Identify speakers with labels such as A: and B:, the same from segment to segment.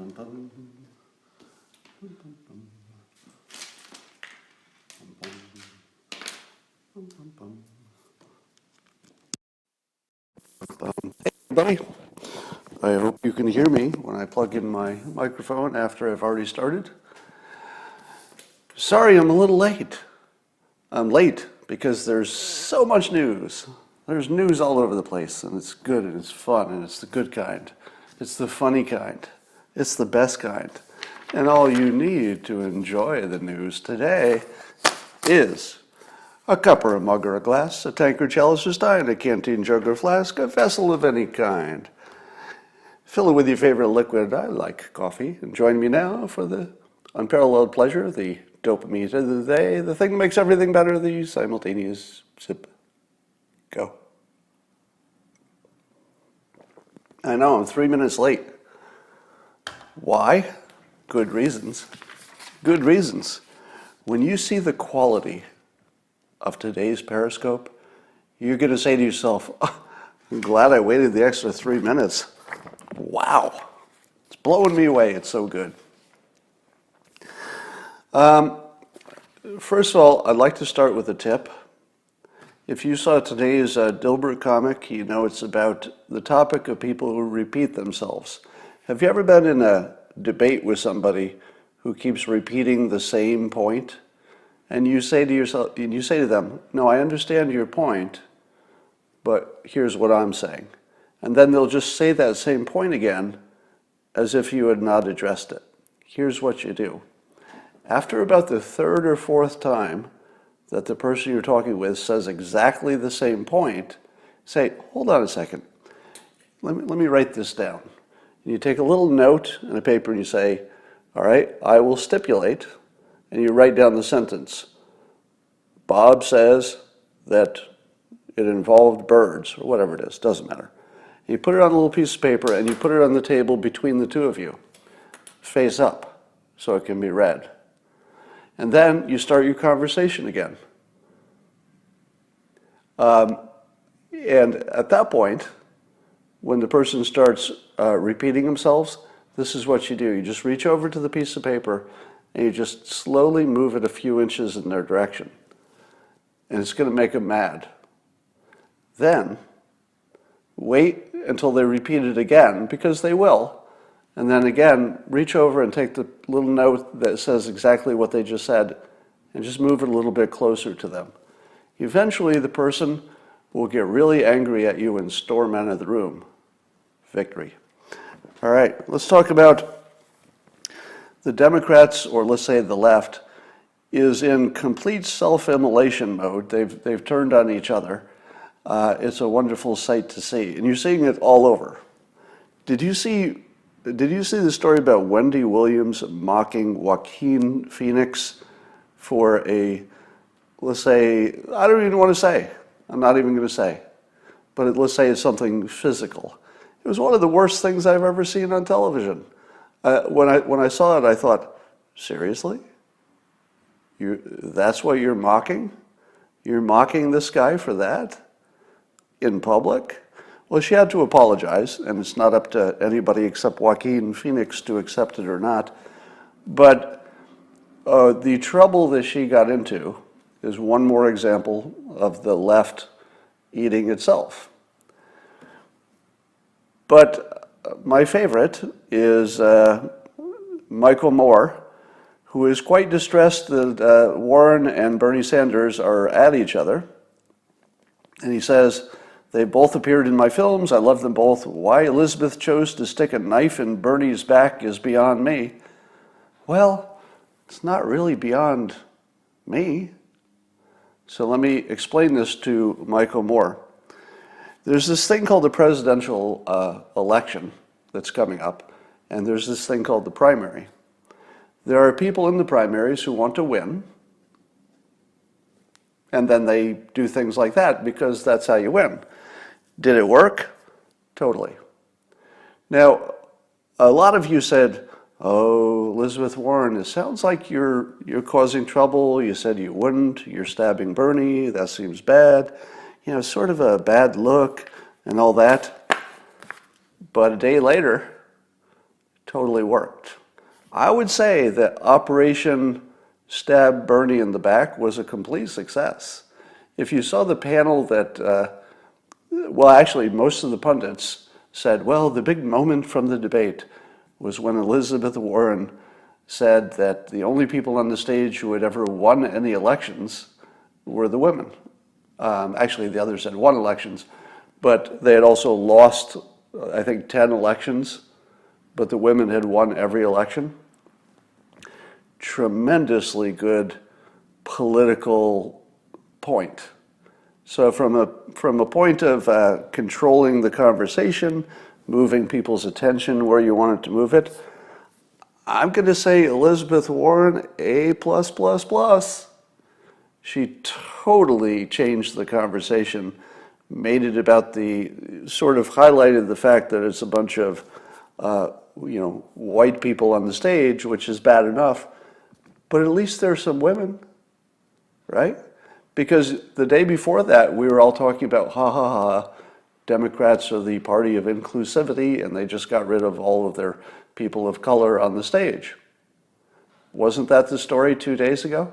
A: Hey everybody, I hope you can hear me when I plug in my microphone after I've already started. Sorry I'm a little late. I'm late because there's so much news. There's news all over the place, and it's good and it's fun and it's the good kind. It's the funny kind. It's the best kind. And all you need to enjoy the news today is a cup or a mug or a glass, a tankard, chalice or stein, a canteen, jug or flask, a vessel of any kind. Fill it with your favorite liquid. I like coffee. And join me now for the unparalleled pleasure, the dopamine of the day, the thing that makes everything better, the simultaneous sip. Go. I know, I'm 3 minutes late. Why? Good reasons. Good reasons. When you see the quality of today's Periscope, you're going to say to yourself, oh, I'm glad I waited the extra 3 minutes. Wow. It's blowing me away. It's so good. First of all, I'd like to start with a tip. If you saw today's Dilbert comic, you know it's about the topic of people who repeat themselves. Have you ever been in a debate with somebody who keeps repeating the same point? And you say to yourself, you say to them, no, I understand your point, but here's what I'm saying. And then they'll just say that same point again as if you had not addressed it. Here's what you do. After about the third or fourth time that the person you're talking with says exactly the same point, say, hold on a second. Let me write this down. And you take a little note and a paper and you say, all right, I will stipulate, and you write down the sentence. Bob says that it involved birds, or whatever it is, doesn't matter. And you put it on a little piece of paper and you put it on the table between the two of you, face up, so it can be read. And then you start your conversation again. And at that point, when the person starts repeating themselves, this is what you do. You just reach over to the piece of paper and you just slowly move it a few inches in their direction. And it's going to make them mad. Then, wait until they repeat it again, because they will. And then again, reach over and take the little note that says exactly what they just said and just move it a little bit closer to them. Eventually, the person will get really angry at you and storm out of the room. Victory. All right, let's talk about the Democrats, or let's say the left, is in complete self-immolation mode. They've turned on each other. It's a wonderful sight to see, and you're seeing it all over. Did you see the story about Wendy Williams mocking Joaquin Phoenix for let's say, I don't even want to say, I'm not even going to say, but let's say it's something physical. It was one of the worst things I've ever seen on television. When I saw it, I thought, seriously? That's what you're mocking? You're mocking this guy for that? In public? Well, she had to apologize, and it's not up to anybody except Joaquin Phoenix to accept it or not. But the trouble that she got into is one more example of the left eating itself. But my favorite is Michael Moore, who is quite distressed that Warren and Bernie Sanders are at each other. And he says, they both appeared in my films. I love them both. Why Elizabeth chose to stick a knife in Bernie's back is beyond me. Well, it's not really beyond me. So let me explain this to Michael Moore. There's this thing called the presidential election that's coming up, and there's this thing called the primary. There are people in the primaries who want to win, and then they do things like that because that's how you win. Did it work? Totally. Now, a lot of you said, oh, Elizabeth Warren, it sounds like you're causing trouble. You said you wouldn't. You're stabbing Bernie. That seems bad. You know, sort of a bad look and all that. But a day later, totally worked. I would say that Operation Stab Bernie in the Back was a complete success. If you saw the panel well, actually, most of the pundits said, well, the big moment from the debate was when Elizabeth Warren said that the only people on the stage who had ever won any elections were the women. Actually, the others had won elections, but they had also lost, I think, 10 elections, but the women had won every election. Tremendously good political point. So from a point of controlling the conversation, moving people's attention where you want it to move it, I'm going to say Elizabeth Warren, A+++. She totally changed the conversation, made it about sort of highlighted the fact that it's a bunch of, white people on the stage, which is bad enough, but at least there's some women, right? Because the day before that, we were all talking about, ha ha ha, Democrats are the party of inclusivity, and they just got rid of all of their people of color on the stage. Wasn't that the story 2 days ago?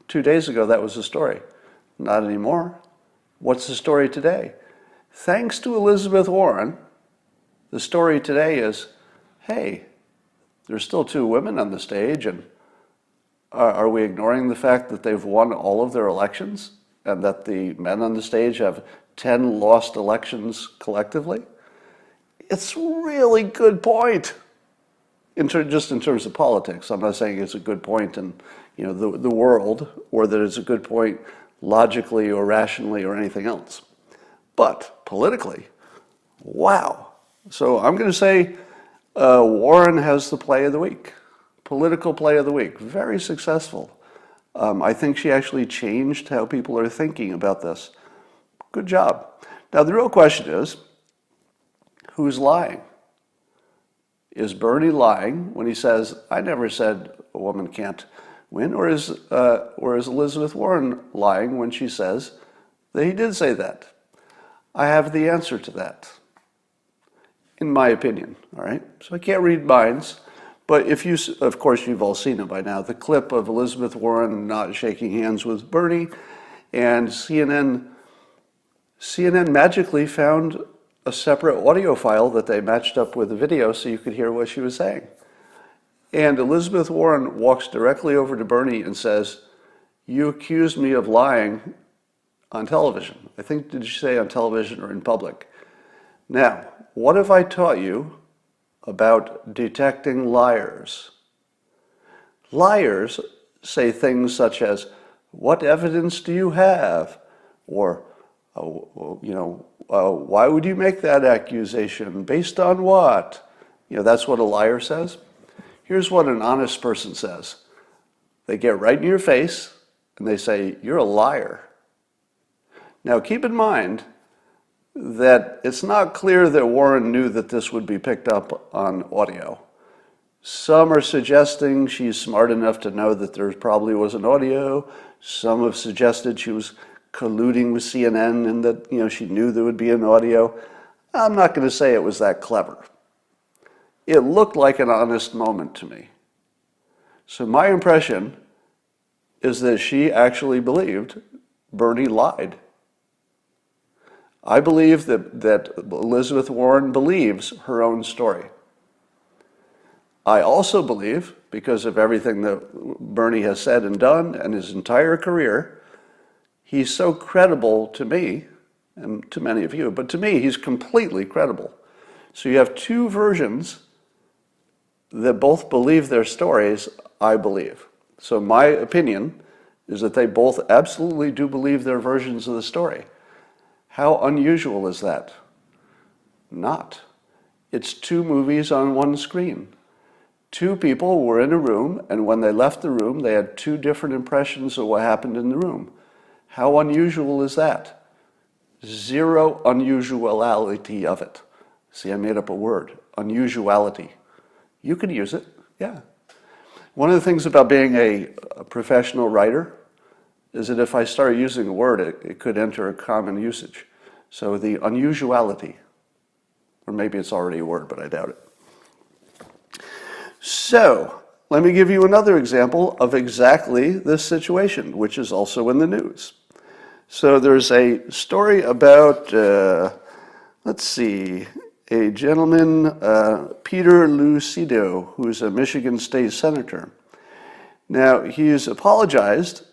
A: 2 days ago, that was the story. Not anymore. What's the story today? Thanks to Elizabeth Warren, the story today is, hey, there's still 2 women on the stage, and are we ignoring the fact that they've won all of their elections and that the men on the stage have 10 lost elections collectively? It's a really good point, just in terms of politics. I'm not saying it's a good point in the world, or that it's a good point logically or rationally or anything else. But politically, wow. So I'm going to say Warren has the play of the week. Political play of the week. Very successful. I think she actually changed how people are thinking about this. Good job. Now, the real question is, who's lying? Is Bernie lying when he says, I never said a woman can't win? Or is Elizabeth Warren lying when she says that he did say that? I have the answer to that, in my opinion, all right? So I can't read minds. But of course, you've all seen it by now, the clip of Elizabeth Warren not shaking hands with Bernie, and CNN magically found a separate audio file that they matched up with the video so you could hear what she was saying. And Elizabeth Warren walks directly over to Bernie and says, you accused me of lying on television. I think, did she say on television or in public? Now, what have I taught you about detecting liars? Liars say things such as, what evidence do you have? Or, why would you make that accusation? Based on what? That's what a liar says. Here's what an honest person says. They get right in your face and they say, you're a liar. Now keep in mind that it's not clear that Warren knew that this would be picked up on audio. Some are suggesting she's smart enough to know that there probably was an audio. Some have suggested she was colluding with CNN and that she knew there would be an audio. I'm not going to say it was that clever. It looked like an honest moment to me. So my impression is that she actually believed Bernie lied. I believe that Elizabeth Warren believes her own story. I also believe, because of everything that Bernie has said and done and his entire career, he's so credible to me, and to many of you, but to me, he's completely credible. So you have 2 versions that both believe their stories, I believe. So my opinion is that they both absolutely do believe their versions of the story. How unusual is that? Not. It's 2 movies on one screen. 2 people were in a room, and when they left the room, they had 2 different impressions of what happened in the room. How unusual is that? Zero unusuality of it. See, I made up a word, unusuality. You can use it, yeah. One of the things about being a professional writer is that if I start using a word, it could enter a common usage. So the unusuality, or maybe it's already a word, but I doubt it. So, let me give you another example of exactly this situation, which is also in the news. So there's a story about, let's see, a gentleman, Peter Lucido, who's a Michigan state senator. Now, he's apologized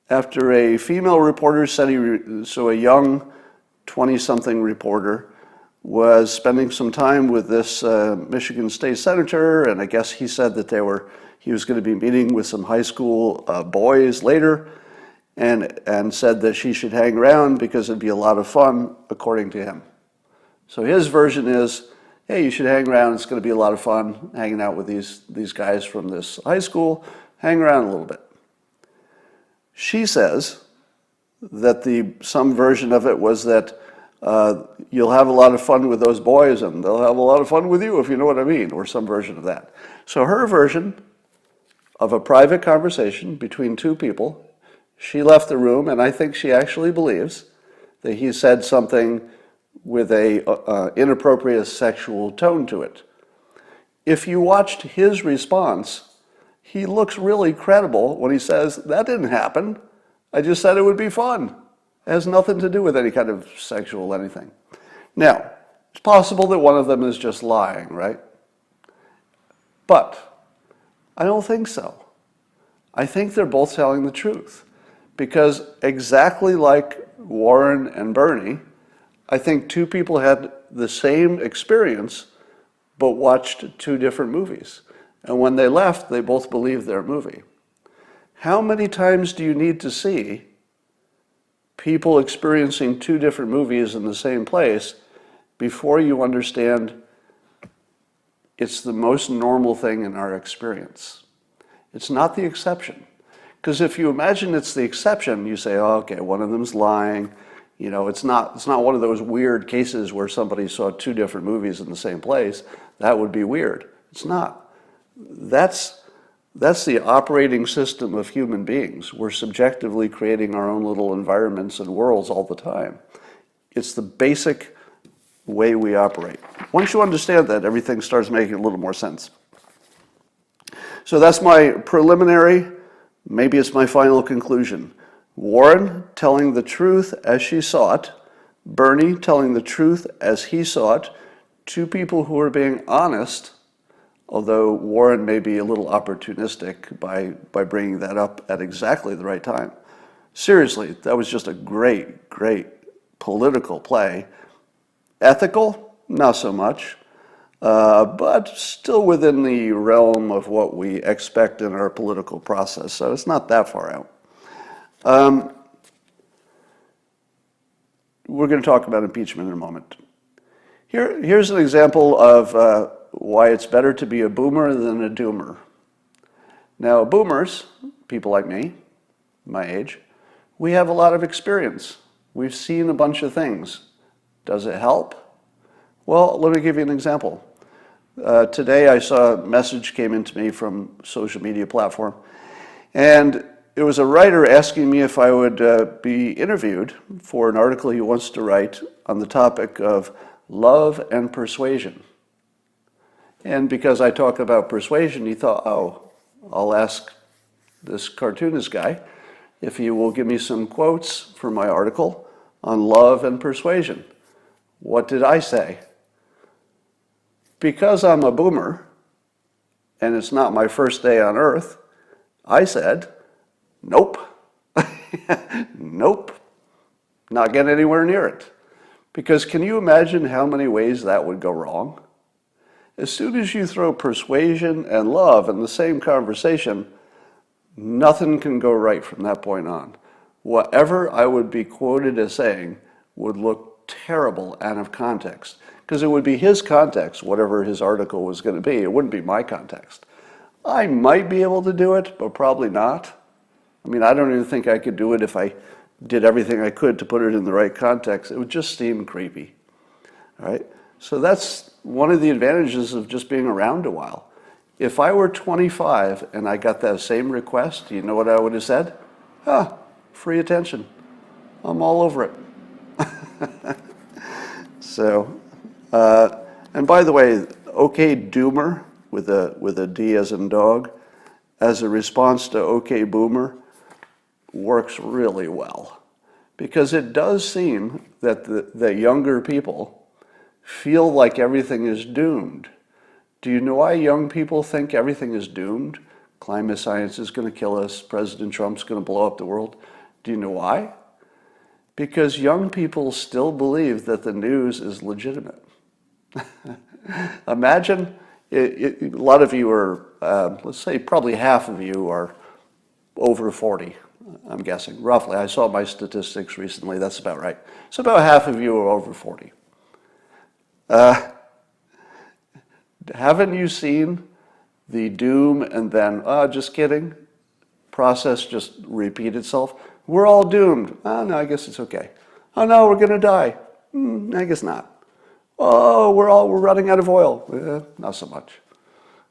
A: after a female reporter said a young 20-something reporter was spending some time with this Michigan state senator, and I guess he said that he was going to be meeting with some high school boys later, and said that she should hang around because it'd be a lot of fun, according to him. So his version is, hey, you should hang around, it's going to be a lot of fun hanging out with these guys from this high school, hang around a little bit. She says that some version of it was that you'll have a lot of fun with those boys and they'll have a lot of fun with you, if you know what I mean, or some version of that. So her version of a private conversation between two people, she left the room, and I think she actually believes that he said something with a inappropriate sexual tone to it. If you watched his response, he looks really credible when he says, that didn't happen. I just said it would be fun. It has nothing to do with any kind of sexual anything. Now, it's possible that one of them is just lying, right? But I don't think so. I think they're both telling the truth. Because exactly like Warren and Bernie, I think two people had the same experience, but watched two different movies. And when they left, they both believed their movie. How many times do you need to see people experiencing two different movies in the same place before you understand it's the most normal thing in our experience? It's not the exception. Because if you imagine it's the exception, you say, oh, okay, one of them's lying. You know, it's not one of those weird cases where somebody saw two different movies in the same place. That would be weird. It's not. That's the operating system of human beings. We're subjectively creating our own little environments and worlds all the time. It's the basic way we operate. Once you understand that, everything starts making a little more sense. So that's my preliminary, maybe it's my final conclusion. Warren telling the truth as she saw it, Bernie telling the truth as he saw it, two people who are being honest, although Warren may be a little opportunistic by bringing that up at exactly the right time. Seriously, that was just a great, great political play. Ethical? Not so much, but still within the realm of what we expect in our political process, so it's not that far out. We're going to talk about impeachment in a moment. Here's an example of why it's better to be a boomer than a doomer. Now, boomers, people like me, my age, we have a lot of experience. We've seen a bunch of things. Does it help? Well, let me give you an example. Today I saw a message came into me from a social media platform, and it was a writer asking me if I would be interviewed for an article he wants to write on the topic of love and persuasion. And because I talk about persuasion, he thought, oh, I'll ask this cartoonist guy if he will give me some quotes for my article on love and persuasion. What did I say? Because I'm a boomer, and it's not my first day on earth, I said, nope. Nope. Not getting anywhere near it. Because can you imagine how many ways that would go wrong? As soon as you throw persuasion and love in the same conversation, nothing can go right from that point on. Whatever I would be quoted as saying would look terrible out of context. Because it would be his context, whatever his article was going to be. It wouldn't be my context. I might be able to do it, but probably not. I mean, I don't even think I could do it if I did everything I could to put it in the right context. It would just seem creepy. All right? So that's one of the advantages of just being around a while. If I were 25 and I got that same request, you know what I would have said? Free attention. I'm all over it. So, and by the way, okay, doomer, with a D as in dog, as a response to OK Boomer works really well. Because it does seem that the younger people feel like everything is doomed. Do you know why young people think everything is doomed? Climate science is going to kill us. President Trump's going to blow up the world. Do you know why? Because young people still believe that the news is legitimate. Imagine, a lot of you are, let's say probably half of you are over 40, I'm guessing, roughly. I saw my statistics recently, that's about right. So about half of you are over 40. Haven't you seen the doom and then, just kidding, process just repeat itself? We're all doomed. Oh, no, I guess it's okay. Oh, no, we're going to die. I guess not. Oh, we're running out of oil. Not so much.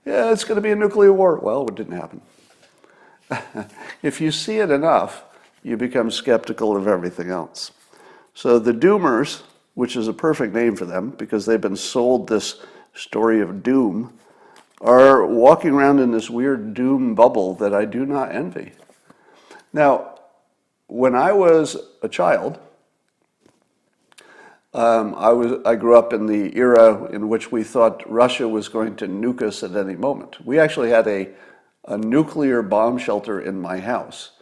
A: Yeah, it's going to be a nuclear war. Well, it didn't happen. If you see it enough, you become skeptical of everything else. So the doomers, which is a perfect name for them because they've been sold this story of doom, are walking around in this weird doom bubble that I do not envy. Now, when I was a child, I grew up in the era in which we thought Russia was going to nuke us at any moment. We actually had a nuclear bomb shelter in my house.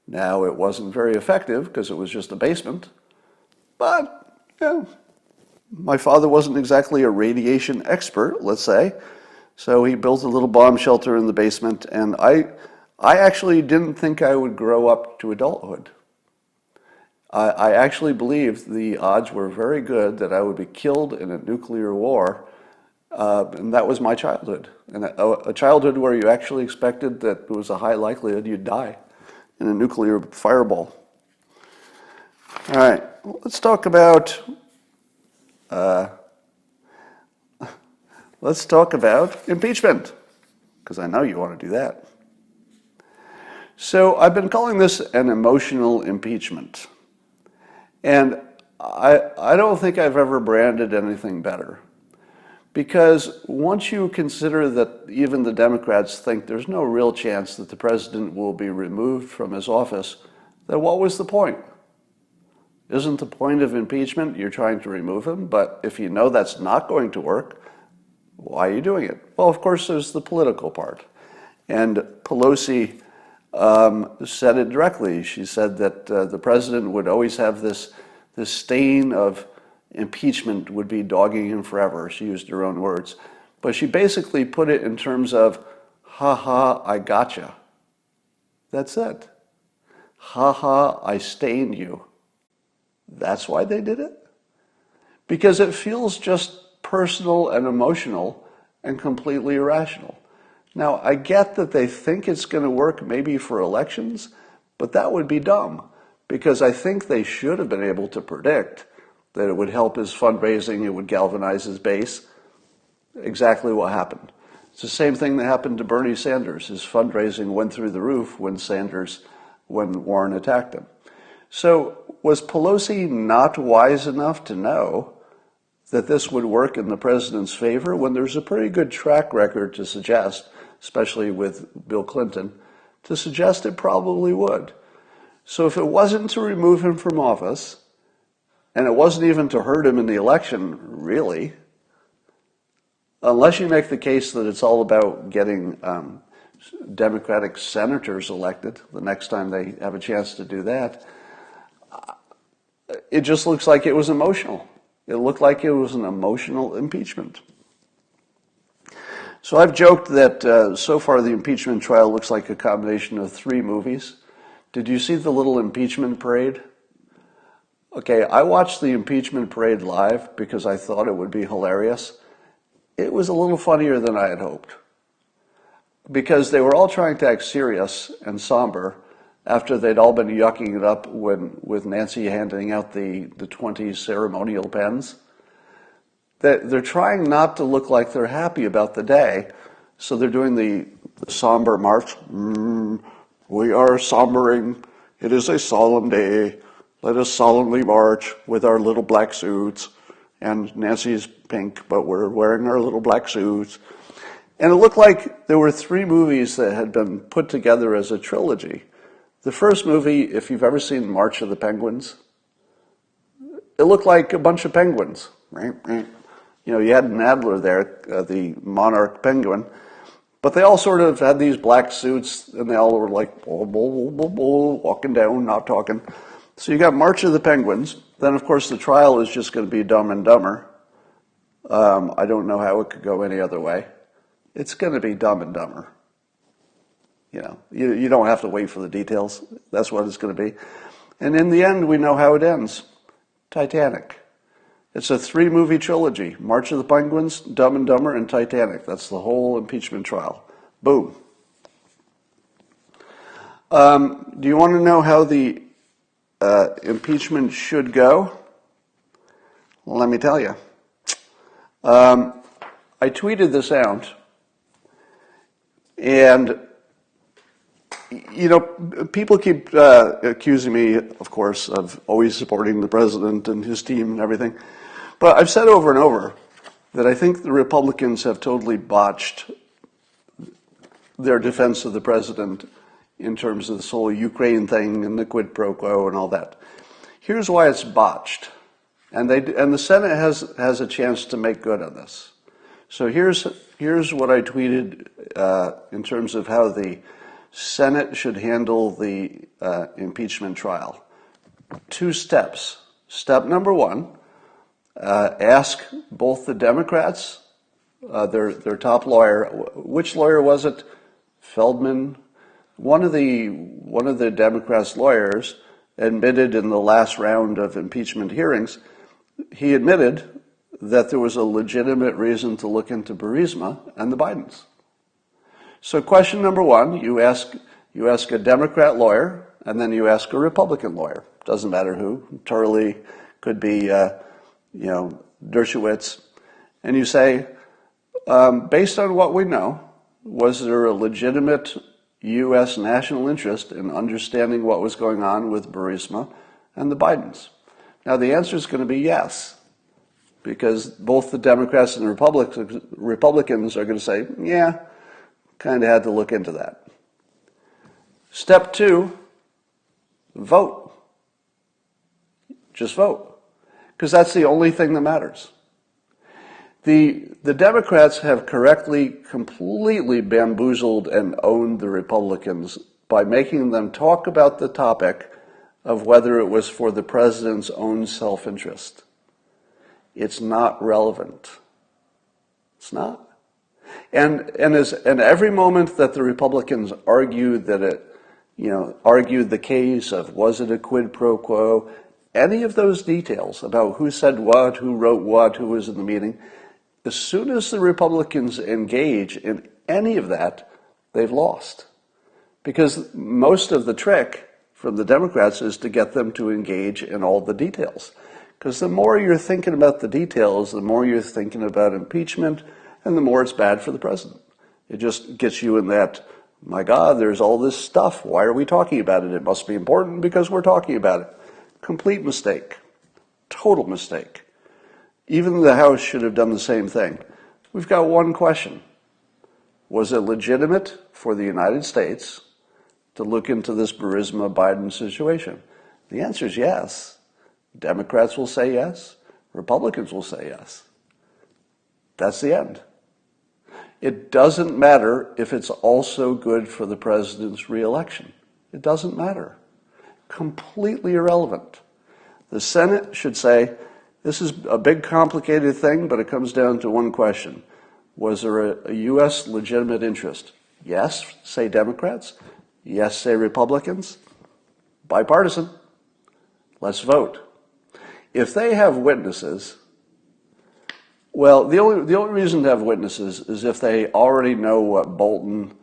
A: Now, it wasn't very effective because it was just a basement, but my father wasn't exactly a radiation expert, let's say, so he built a little bomb shelter in the basement, and I actually didn't think I would grow up to adulthood. I actually believed the odds were very good that I would be killed in a nuclear war, and that was my childhood. And a childhood where you actually expected that there was a high likelihood you'd die in a nuclear fireball. All right, let's talk about impeachment, because I know you want to do that. So I've been calling this an emotional impeachment. And I don't think I've ever branded anything better. Because once you consider that even the Democrats think there's no real chance that the president will be removed from his office, then what was the point? Isn't the point of impeachment you're trying to remove him? But if you know that's not going to work, why are you doing it? Well, of course, there's the political part. And Pelosi said it directly. She said that the president would always have this stain of impeachment would be dogging him forever. She used her own words. But she basically put it in terms of, ha ha, I gotcha. That's it. Ha ha, I stained you. That's why they did it? Because it feels just personal and emotional and completely irrational. Now, I get that they think it's going to work maybe for elections, but that would be dumb, because I think they should have been able to predict that it would help his fundraising, it would galvanize his base. Exactly what happened. It's the same thing that happened to Bernie Sanders. His fundraising went through the roof when Warren attacked him. So was Pelosi not wise enough to know that this would work in the president's favor when there's a pretty good track record to suggest, especially with Bill Clinton, to suggest it probably would? So if it wasn't to remove him from office, and it wasn't even to hurt him in the election, really, unless you make the case that it's all about getting Democratic senators elected the next time they have a chance to do that, it just looks like it was emotional. It looked like it was an emotional impeachment. So I've joked that so far the impeachment trial looks like a combination of 3 movies. Did you see the little impeachment parade? Okay, I watched the impeachment parade live because I thought it would be hilarious. It was a little funnier than I had hoped, because they were all trying to act serious and somber after they'd all been yucking it up with Nancy handing out the 20 ceremonial pens. They're trying not to look like they're happy about the day, so they're doing the somber march. We are sombering. It is a solemn day. Let us solemnly march with our little black suits. And Nancy's pink, but we're wearing our little black suits. And it looked like there were 3 movies that had been put together as a trilogy. The first movie, if you've ever seen March of the Penguins, it looked like a bunch of penguins. Right? You know, you had Nadler there, the monarch penguin, but they all sort of had these black suits, and they all were like, blah, blah, blah, blah, walking down, not talking. So you got March of the Penguins. Then, of course, the trial is just going to be Dumb and Dumber. I don't know how it could go any other way. It's going to be Dumb and Dumber. You know, you don't have to wait for the details. That's what it's going to be. And in the end, we know how it ends. Titanic. It's a 3-movie trilogy. March of the Penguins, Dumb and Dumber, and Titanic. That's the whole impeachment trial. Boom. Do you want to know how the impeachment should go? Well, let me tell you. I tweeted this out, and you know, people keep accusing me, of course, of always supporting the president and his team and everything. But I've said over and over that I think the Republicans have totally botched their defense of the president in terms of this whole Ukraine thing and the quid pro quo and all that. Here's why it's botched. And the Senate has a chance to make good on this. So here's what I tweeted in terms of how the Senate should handle the impeachment trial. 2 steps. Step number 1, ask both the Democrats, their top lawyer, which lawyer was it? Feldman. One of the Democrats' lawyers admitted in the last round of impeachment hearings, he admitted that there was a legitimate reason to look into Burisma and the Bidens. So question number 1, you ask a Democrat lawyer, and then you ask a Republican lawyer. Doesn't matter who. Turley, could be, Dershowitz. And you say, based on what we know, was there a legitimate U.S. national interest in understanding what was going on with Burisma and the Bidens? Now, the answer is going to be yes, because both the Democrats and the Republicans are going to say, yeah, kind of had to look into that. Step 2, vote. Just vote, because that's the only thing that matters. The Democrats have correctly, completely bamboozled and owned the Republicans by making them talk about the topic of whether it was for the president's own self-interest. It's not relevant. It's not. And every moment that the Republicans argued that argued the case of was it a quid pro quo, any of those details about who said what, who wrote what, who was in the meeting, as soon as the Republicans engage in any of that, they've lost. Because most of the trick from the Democrats is to get them to engage in all the details. Because the more you're thinking about the details, the more you're thinking about impeachment, and the more it's bad for the president. It just gets you in that, my God, there's all this stuff. Why are we talking about it? It must be important because we're talking about it. Complete mistake. Total mistake. Even the House should have done the same thing. We've got one question. Was it legitimate for the United States to look into this Burisma-Biden situation? The answer is yes. Democrats will say yes. Republicans will say yes. That's the end. It doesn't matter if it's also good for the president's reelection. It doesn't matter. Completely irrelevant. The Senate should say, this is a big, complicated thing, but it comes down to one question. Was there a U.S. legitimate interest? Yes, say Democrats. Yes, say Republicans. Bipartisan. Let's vote. If they have witnesses, well, the only reason to have witnesses is if they already know what Bolton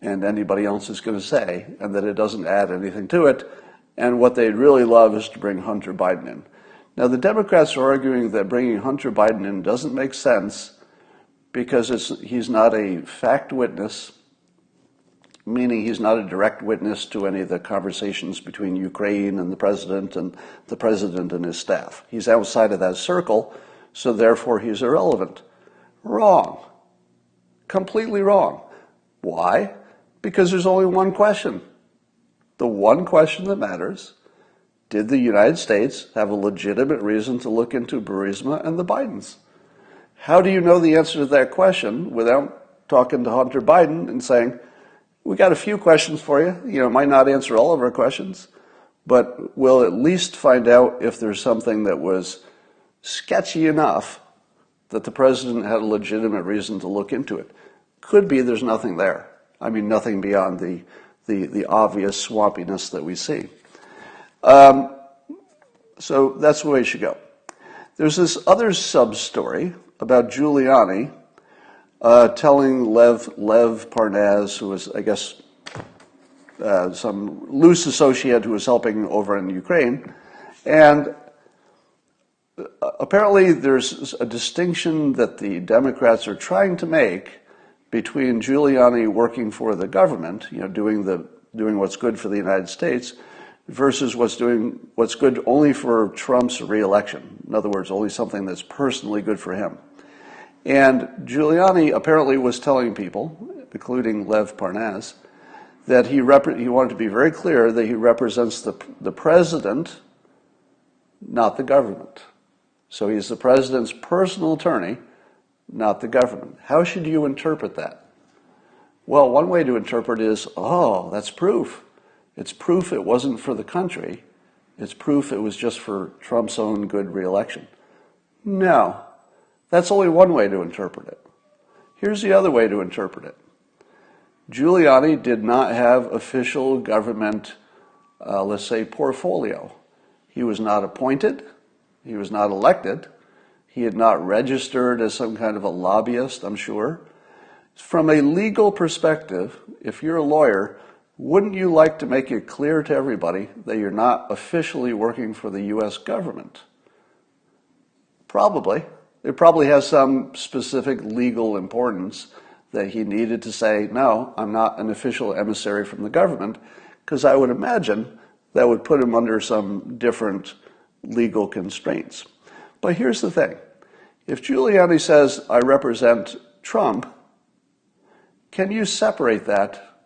A: and anybody else is going to say, and that it doesn't add anything to it, and what they'd really love is to bring Hunter Biden in. Now, the Democrats are arguing that bringing Hunter Biden in doesn't make sense because he's not a fact witness, meaning he's not a direct witness to any of the conversations between Ukraine and the president and his staff. He's outside of that circle, so therefore he's irrelevant. Wrong. Completely wrong. Why? Because there's only one question. The one question that matters: did the United States have a legitimate reason to look into Burisma and the Bidens? How do you know the answer to that question without talking to Hunter Biden and saying, we got a few questions for you. It might not answer all of our questions, but we'll at least find out if there's something that was sketchy enough that the president had a legitimate reason to look into it. Could be there's nothing there. I mean, nothing beyond the obvious swampiness that we see. So that's the way it should go. There's this other sub-story about Giuliani telling Lev Parnas, who was, I guess, some loose associate who was helping over in Ukraine, and apparently there's a distinction that the Democrats are trying to make between Giuliani working for the government, doing what's good for the United States, versus what's good only for Trump's reelection. In other words, only something that's personally good for him. And Giuliani apparently was telling people, including Lev Parnas, that he wanted to be very clear that he represents the president, not the government. So he's the president's personal attorney, not the government. How should you interpret that? Well, one way to interpret it is, that's proof. It's proof it wasn't for the country. It's proof it was just for Trump's own good reelection. No, that's only one way to interpret it. Here's the other way to interpret it. Giuliani did not have official government, let's say, portfolio. He was not appointed. He was not elected. He had not registered as some kind of a lobbyist, I'm sure. From a legal perspective, if you're a lawyer, wouldn't you like to make it clear to everybody that you're not officially working for the U.S. government? Probably. It probably has some specific legal importance that he needed to say, no, I'm not an official emissary from the government, because I would imagine that would put him under some different legal constraints. But here's the thing. If Giuliani says, I represent Trump, can you separate that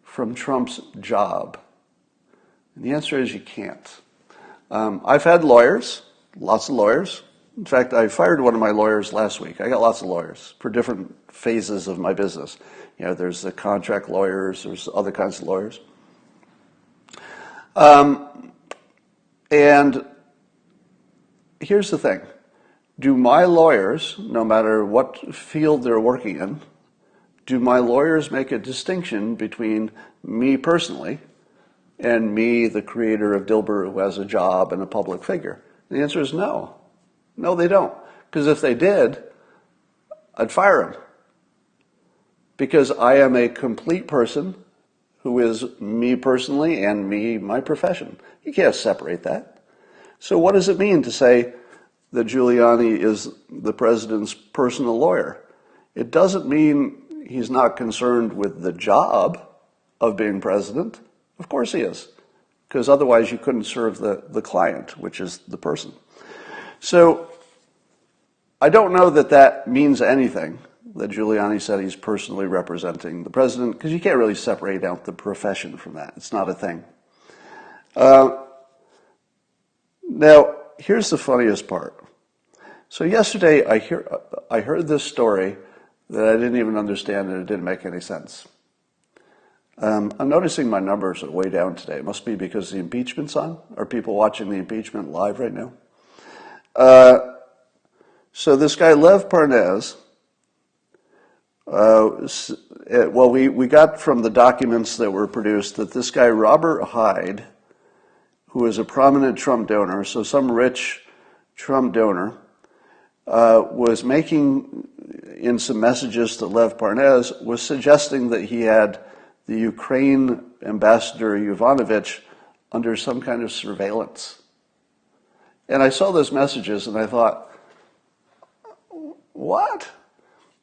A: from Trump's job? And the answer is you can't. I've had lawyers, lots of lawyers. In fact, I fired one of my lawyers last week. I got lots of lawyers for different phases of my business. There's the contract lawyers, there's other kinds of lawyers. And here's the thing. Do my lawyers, no matter what field they're working in, do my lawyers make a distinction between me personally and me, the creator of Dilbert, who has a job and a public figure? And the answer is no. No, they don't. Because if they did, I'd fire them. Because I am a complete person who is me personally and me, my profession. You can't separate that. So what does it mean to say that Giuliani is the president's personal lawyer? It doesn't mean he's not concerned with the job of being president. Of course he is, because otherwise you couldn't serve the client, which is the person. So I don't know that that means anything, that Giuliani said he's personally representing the president, because you can't really separate out the profession from that. It's not a thing. Now, here's the funniest part. So yesterday I heard this story that I didn't even understand, and it didn't make any sense. I'm noticing my numbers are way down today. It must be because the impeachment's on. Are people watching the impeachment live right now? So this guy, Lev Parnas, we got from the documents that were produced that this guy, Robert Hyde, who is a prominent Trump donor, so some rich Trump donor, was making, in some messages to Lev Parnas, was suggesting that he had the Ukraine ambassador Yovanovitch under some kind of surveillance. And I saw those messages and I thought, what?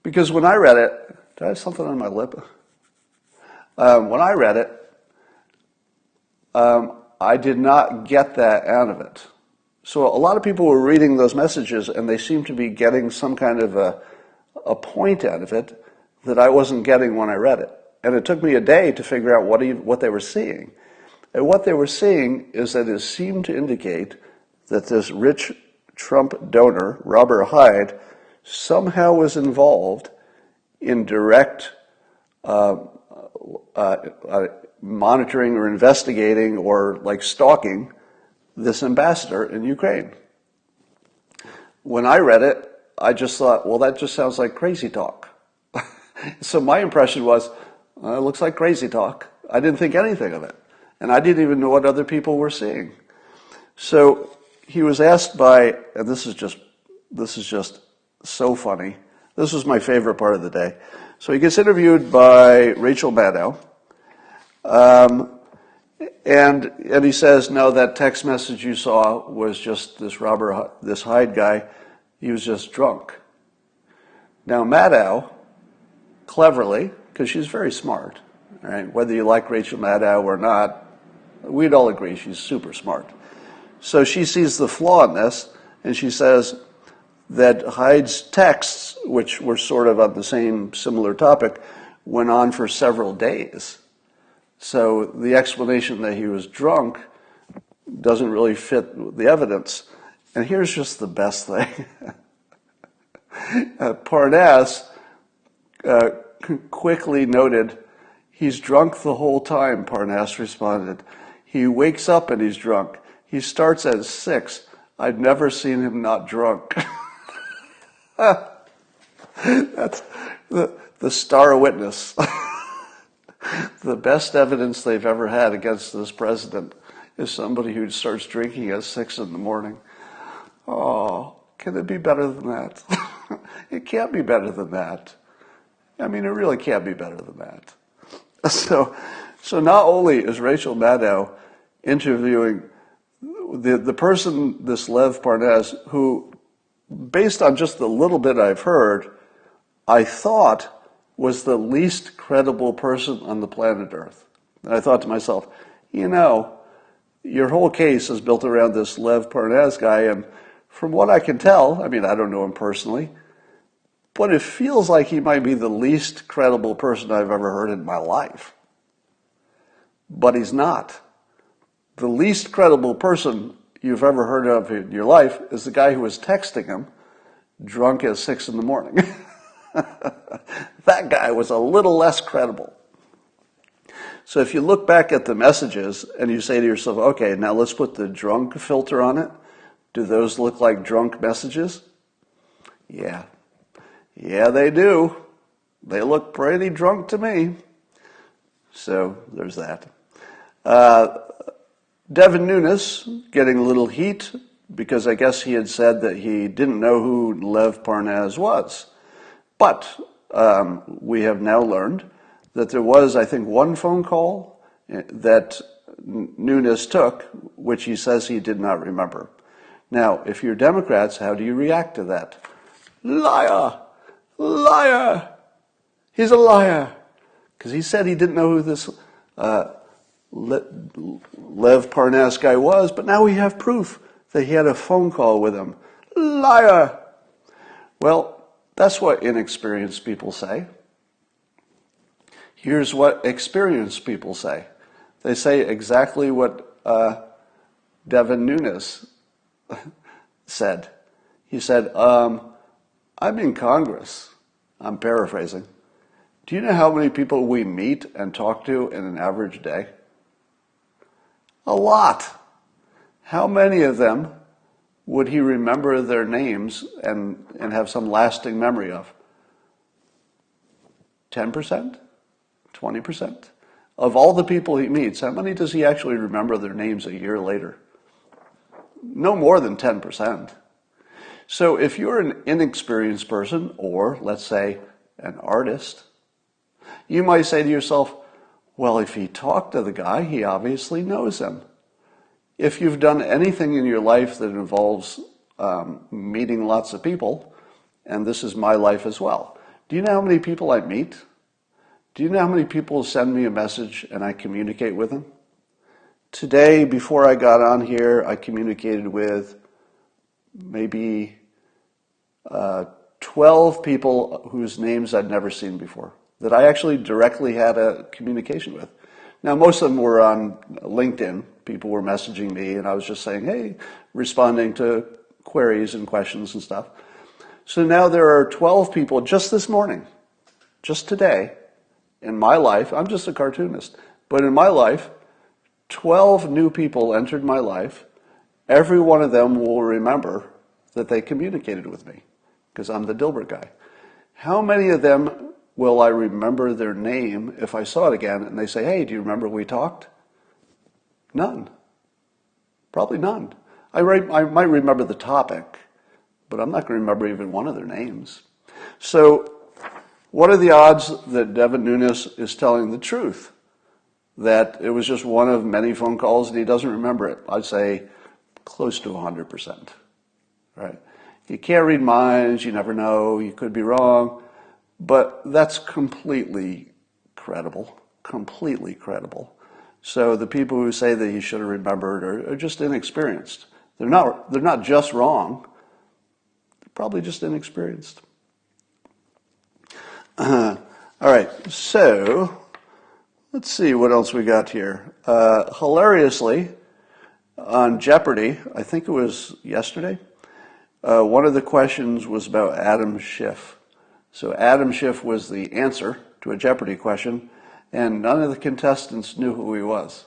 A: Because when I read it, did I have something on my lip? When I read it, I did not get that out of it. So a lot of people were reading those messages and they seemed to be getting some kind of a point out of it that I wasn't getting when I read it. And it took me a day to figure out what they were seeing. And what they were seeing is that it seemed to indicate that this rich Trump donor, Robert Hyde, somehow was involved in direct monitoring or investigating or like stalking this ambassador in Ukraine. When I read it, I just thought, well, that just sounds like crazy talk. So my impression was, it looks like crazy talk. I didn't think anything of it. And I didn't even know what other people were seeing. So he was asked by, and this is just so funny. This was my favorite part of the day. So he gets interviewed by Rachel Maddow. And he says, no, that text message you saw was just this Hyde guy. He was just drunk. Now Maddow, cleverly, because she's very smart, right? Whether you like Rachel Maddow or not, we'd all agree she's super smart. So she sees the flaw in this, and she says that Hyde's texts, which were sort of on the same similar topic, went on for several days. So the explanation that he was drunk doesn't really fit the evidence. And here's just the best thing. Parnas quickly noted, he's drunk the whole time, Parnas responded. He wakes up and he's drunk. He starts at 6. I've never seen him not drunk. That's the star witness. The best evidence they've ever had against this president is somebody who starts drinking at 6 in the morning. Oh, can it be better than that? It can't be better than that. I mean, it really can't be better than that. So not only is Rachel Maddow interviewing the person, this Lev Parnas, who, based on just the little bit I've heard, I thought was the least credible person on the planet Earth. And I thought to myself, your whole case is built around this Lev Parnas guy, and from what I can tell, I mean, I don't know him personally, but it feels like he might be the least credible person I've ever heard in my life. But he's not. The least credible person you've ever heard of in your life is the guy who was texting him drunk at 6 in the morning. That guy was a little less credible. So if you look back at the messages and you say to yourself, okay, now let's put the drunk filter on it. Do those look like drunk messages? Yeah. Yeah, they do. They look pretty drunk to me. So there's that. Devin Nunes getting a little heat because I guess he had said that he didn't know who Lev Parnas was. But we have now learned that there was, I think, one phone call that Nunes took, which he says he did not remember. Now, if you're Democrats, how do you react to that? Liar! Liar! He's a liar! Because he said he didn't know who this Lev Parnas guy was, but now we have proof that he had a phone call with him. Liar! Well, that's what inexperienced people say. Here's what experienced people say. They say exactly what Devin Nunes said. He said, I'm in Congress. I'm paraphrasing. Do you know how many people we meet and talk to in an average day? A lot. How many of them would he remember their names and have some lasting memory of? 10%? 20%? Of all the people he meets, how many does he actually remember their names a year later? No more than 10%. So if you're an inexperienced person, or let's say an artist, you might say to yourself, well, if he talked to the guy, he obviously knows him. If you've done anything in your life that involves meeting lots of people, and this is my life as well, do you know how many people I meet? Do you know how many people send me a message and I communicate with them? Today, before I got on here, I communicated with maybe 12 people whose names I'd never seen before, that I actually directly had a communication with. Now, most of them were on LinkedIn. People were messaging me, and I was just saying, hey, responding to queries and questions and stuff. So now there are 12 people just this morning, just today, in my life. I'm just a cartoonist, but in my life, 12 new people entered my life. Every one of them will remember that they communicated with me, because I'm the Dilbert guy. How many of them will I remember their name if I saw it again and they say, hey, do you remember we talked? None. Probably none. I might remember the topic, but I'm not going to remember even one of their names. So what are the odds that Devin Nunes is telling the truth? That it was just one of many phone calls and he doesn't remember it? I'd say close to 100%. Right? You can't read minds, you never know, you could be wrong, but that's completely credible, completely credible. So the people who say that he should have remembered are just inexperienced. They're not just wrong, they're probably just inexperienced. All right, so let's see what else we got here. Hilariously, on Jeopardy, I think it was yesterday, one of the questions was about Adam Schiff. So Adam Schiff was the answer to a Jeopardy question, and none of the contestants knew who he was.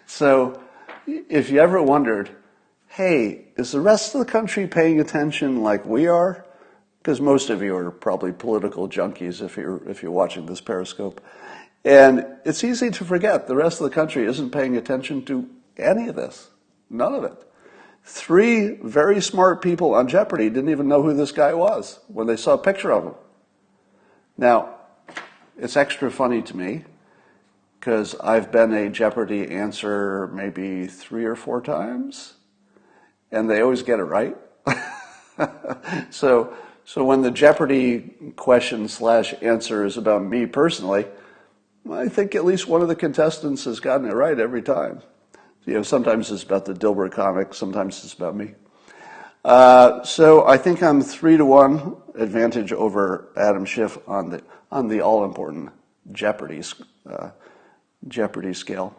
A: So if you ever wondered, hey, is the rest of the country paying attention like we are? Because most of you are probably political junkies if you're watching this Periscope. And it's easy to forget the rest of the country isn't paying attention to any of this. None of it. 3 very smart people on Jeopardy didn't even know who this guy was when they saw a picture of him. Now, it's extra funny to me because I've been a Jeopardy answer maybe 3 or 4 times, and they always get it right. So when the Jeopardy question / answer is about me personally, I think at least one of the contestants has gotten it right every time. You know, sometimes it's about the Dilbert comic, sometimes it's about me. So I think I'm 3-1 advantage over Adam Schiff on the all-important Jeopardy scale.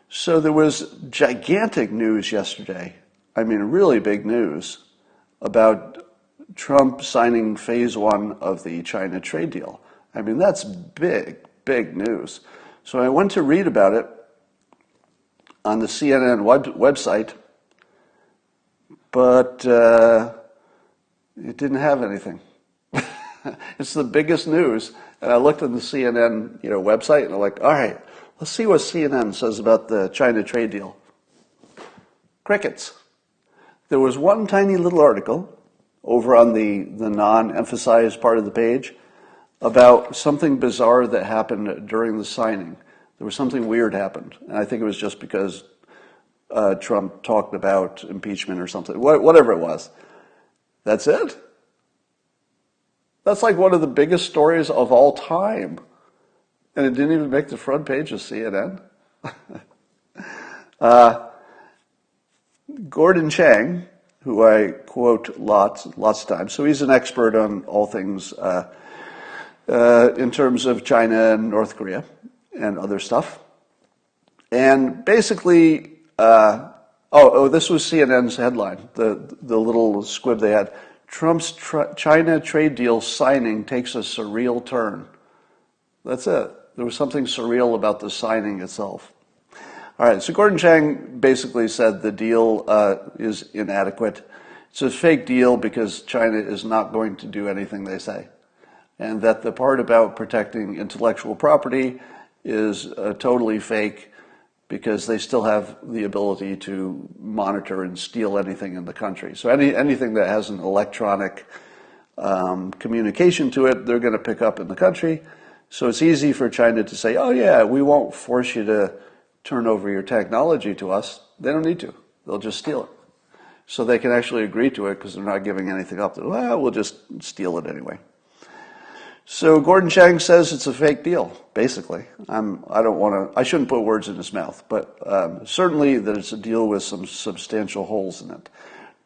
A: So there was gigantic news yesterday. I mean, really big news about Trump signing phase 1 of the China trade deal. I mean, that's big news. So I went to read about it on the CNN website, but it didn't have anything. It's the biggest news, and I looked at the CNN website, and I'm like, all right, let's see what CNN says about the China trade deal. Crickets. There was one tiny little article over on the non-emphasized part of the page about something bizarre that happened during the signing. There was something weird happened, and I think it was just because Trump talked about impeachment or something, whatever it was. That's it. That's like one of the biggest stories of all time, and it didn't even make the front page of CNN. Gordon Chang, who I quote lots of times, so he's an expert on all things in terms of China and North Korea and other stuff. And basically, this was CNN's headline, the little squib they had. Trump's China trade deal signing takes a surreal turn. That's it. There was something surreal about the signing itself. All right, so Gordon Chang basically said the deal is inadequate. It's a fake deal because China is not going to do anything they say. And that the part about protecting intellectual property is totally fake because they still have the ability to monitor and steal anything in the country. So anything that has an electronic communication to it, they're going to pick up in the country. So it's easy for China to say, oh yeah, we won't force you to turn over your technology to us. They don't need to. They'll just steal it. So they can actually agree to it because they're not giving anything up. Well, we'll just steal it anyway. So Gordon Chang says it's a fake deal, basically. I shouldn't put words in his mouth, but certainly that it's a deal with some substantial holes in it.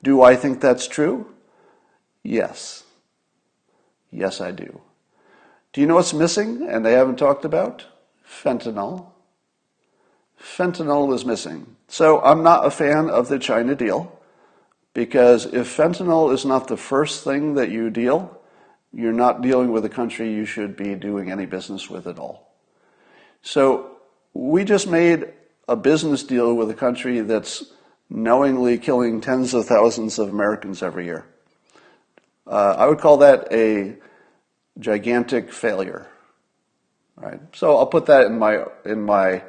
A: Do I think that's true? Yes. Yes, I do. Do you know what's missing and they haven't talked about? Fentanyl. Fentanyl is missing. So I'm not a fan of the China deal because if fentanyl is not the first thing that you deal, you're not dealing with a country you should be doing any business with at all. So we just made a business deal with a country that's knowingly killing tens of thousands of Americans every year. I would call that a gigantic failure. Right? So I'll put that in my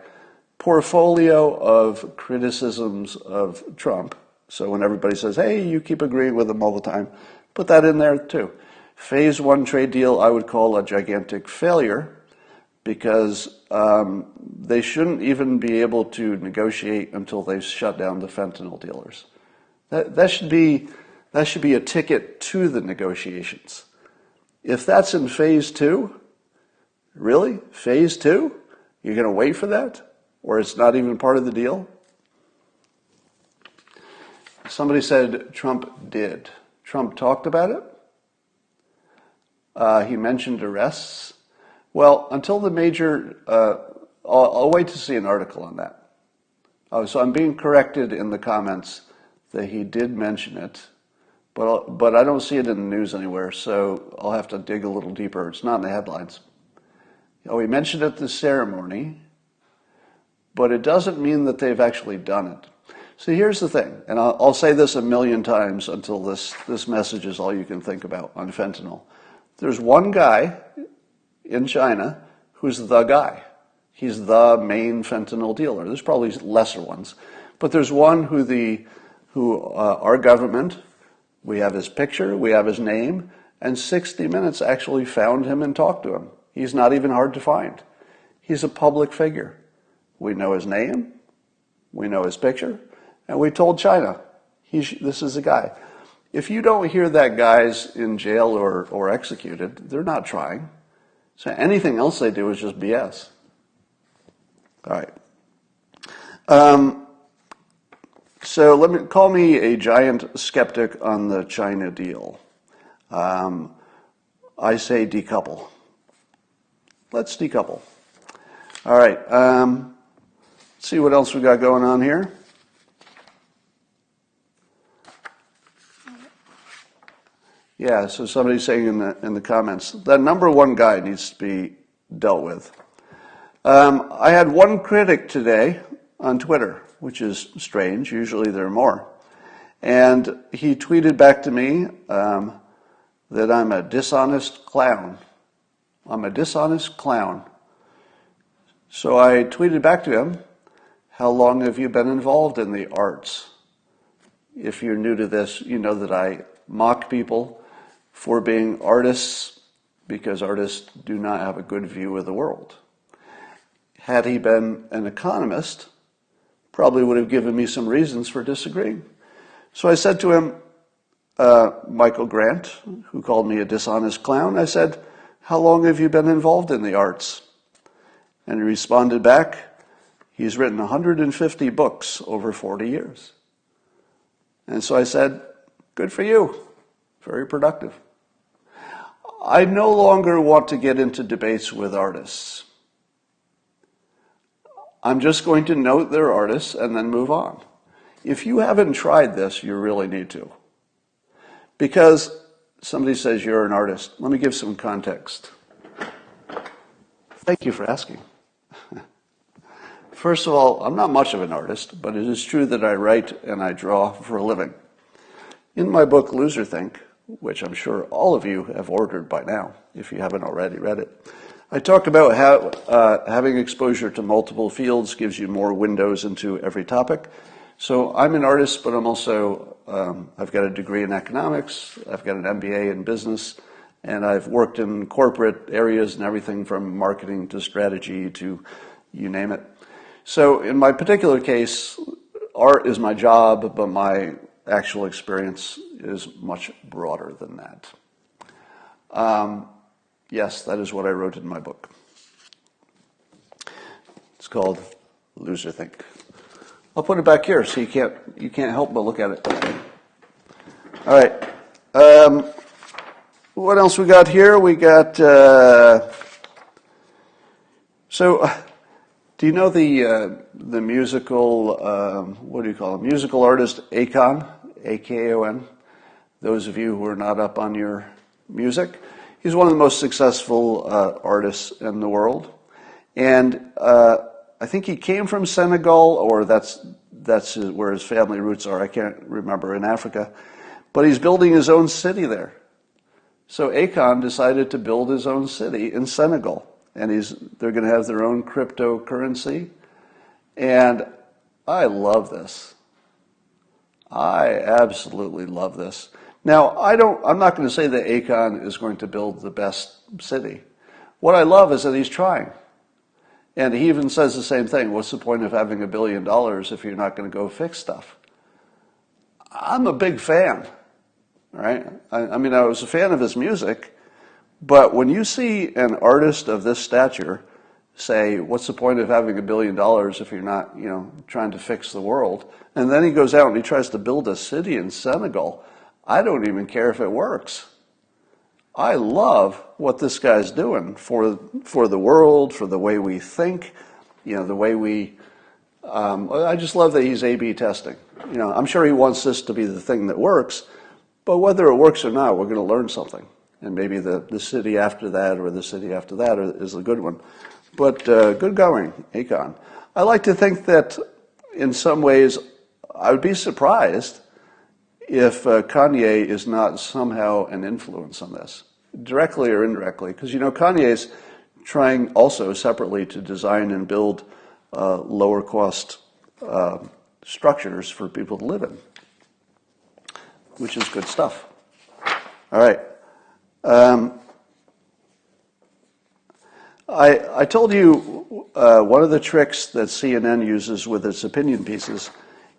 A: portfolio of criticisms of Trump. So when everybody says, hey, you keep agreeing with him all the time, put that in there too. Phase one trade deal I would call a gigantic failure because they shouldn't even be able to negotiate until they've shut down the fentanyl dealers. That should be a ticket to the negotiations. If that's in phase two, really? Phase two? You're going to wait for that? Or it's not even part of the deal? Somebody said Trump did. Trump talked about it. He mentioned arrests. Well, until the major, I'll wait to see an article on that. So I'm being corrected in the comments that he did mention it, but I don't see it in the news anywhere, so I'll have to dig a little deeper. It's not in the headlines. He mentioned it at the ceremony, but it doesn't mean that they've actually done it. So here's the thing, and I'll say this a million times until this message is all you can think about on fentanyl. There's one guy in China who's the guy. He's the main fentanyl dealer. There's probably lesser ones, but there's one who our government, we have his picture, we have his name, and 60 Minutes actually found him and talked to him. He's not even hard to find. He's a public figure. We know his name, we know his picture, and we told China, this is the guy. If you don't hear that guy's in jail or executed, they're not trying. So anything else they do is just BS. All right. So call me a giant skeptic on the China deal. I say decouple. Let's decouple. All right. Let's see what else we got going on here. Yeah, so somebody's saying in the comments, that number one guy needs to be dealt with. I had one critic today on Twitter, which is strange. Usually there are more. And he tweeted back to me that I'm a dishonest clown. I'm a dishonest clown. So I tweeted back to him, how long have you been involved in the arts? If you're new to this, you know that I mock people for being artists because artists do not have a good view of the world. Had he been an economist, probably would have given me some reasons for disagreeing. So I said to him, Michael Grant, who called me a dishonest clown, I said, how long have you been involved in the arts? And he responded back, he's written 150 books over 40 years. And so I said, good for you. Very productive. I no longer want to get into debates with artists. I'm just going to note they're artists and then move on. If you haven't tried this, you really need to. Because somebody says you're an artist. Let me give some context. Thank you for asking. First of all, I'm not much of an artist, but it is true that I write and I draw for a living. In my book, Loser Think, which I'm sure all of you have ordered by now, if you haven't already read it, I talk about how having exposure to multiple fields gives you more windows into every topic. So I'm an artist, but I'm also, I've got a degree in economics, I've got an MBA in business, and I've worked in corporate areas and everything from marketing to strategy to you name it. So in my particular case, art is my job, but my actual experience is much broader than that. Yes, that is what I wrote in my book. It's called Loser Think. I'll put it back here so you can't help but look at it. All right. What else we got here? We got, do you know the musical, what do you call it, musical artist Akon, A-K-O-N? Those of you who are not up on your music. He's one of the most successful artists in the world. And I think he came from Senegal, or that's where his family roots are. I can't remember, in Africa. But he's building his own city there. So Akon decided to build his own city in Senegal. And they're going to have their own cryptocurrency. And I love this. I absolutely love this. Now, I'm not going to say that Akon is going to build the best city. What I love is that he's trying. And he even says the same thing. What's the point of having $1 billion if you're not going to go fix stuff? I'm a big fan, right? I mean, I was a fan of his music, but when you see an artist of this stature say, what's the point of having $1 billion if you're not, trying to fix the world? And then he goes out and he tries to build a city in Senegal. I don't even care if it works. I love what this guy's doing for the world, for the way we think, the way we. I just love that he's A/B testing. I'm sure he wants this to be the thing that works, but whether it works or not, we're going to learn something, and maybe the city after that or the city after that is a good one. But good going, Akon. I like to think that in some ways I would be surprised if Kanye is not somehow an influence on this, directly or indirectly, because Kanye's trying also separately to design and build lower cost structures for people to live in, which is good stuff. All right. I told you one of the tricks that CNN uses with its opinion pieces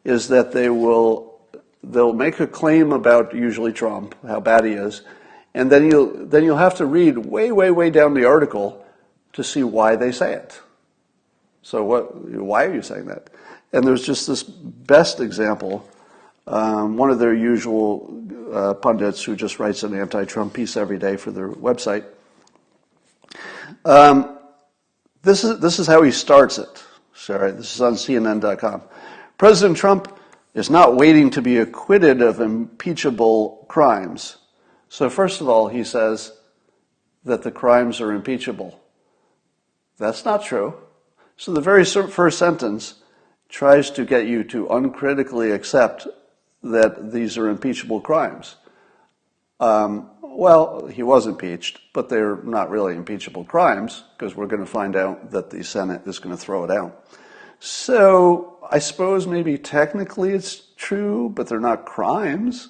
A: is that they'll make a claim about usually Trump, how bad he is, and then you'll have to read way down the article to see why they say it. So why are you saying that? And there's just this best example. One of their usual pundits who just writes an anti-Trump piece every day for their website. This is how he starts it. Sorry, this is on CNN.com. President Trump is not waiting to be acquitted of impeachable crimes. So first of all, he says that the crimes are impeachable. That's not true. So the very first sentence tries to get you to uncritically accept that these are impeachable crimes. Well, he was impeached, but they're not really impeachable crimes because we're going to find out that the Senate is going to throw it out. So I suppose maybe technically it's true, but they're not crimes.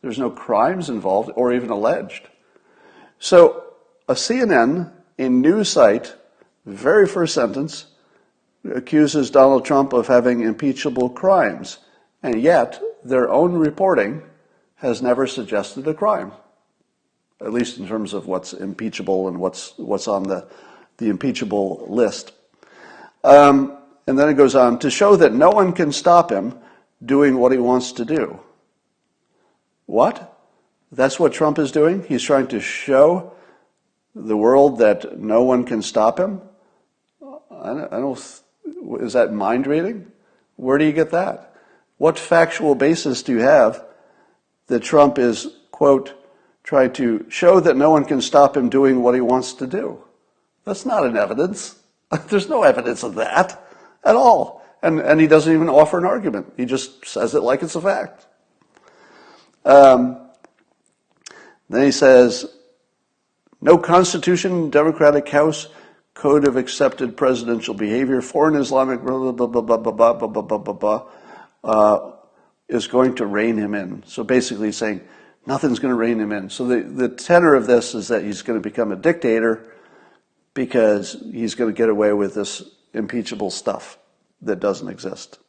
A: There's no crimes involved or even alleged. So a CNN, a news site, very first sentence, accuses Donald Trump of having impeachable crimes, and yet their own reporting has never suggested a crime, at least in terms of what's impeachable and what's on the impeachable list. And then it goes on to show that no one can stop him doing what he wants to do. What? That's what Trump is doing? He's trying to show the world that no one can stop him? Is that mind reading? Where do you get that? What factual basis do you have that Trump is, quote, trying to show that no one can stop him doing what he wants to do? That's not an evidence. There's no evidence of that at all. And he doesn't even offer an argument. He just says it like it's a fact. Then he says, no Constitution, Democratic House, Code of Accepted Presidential Behavior, Foreign Islamic, blah, blah, blah, blah, blah, blah, blah, blah, blah, blah, blah, is going to rein him in. So basically he's saying nothing's going to rein him in. So the tenor of this is that he's going to become a dictator because he's going to get away with this impeachable stuff that doesn't exist.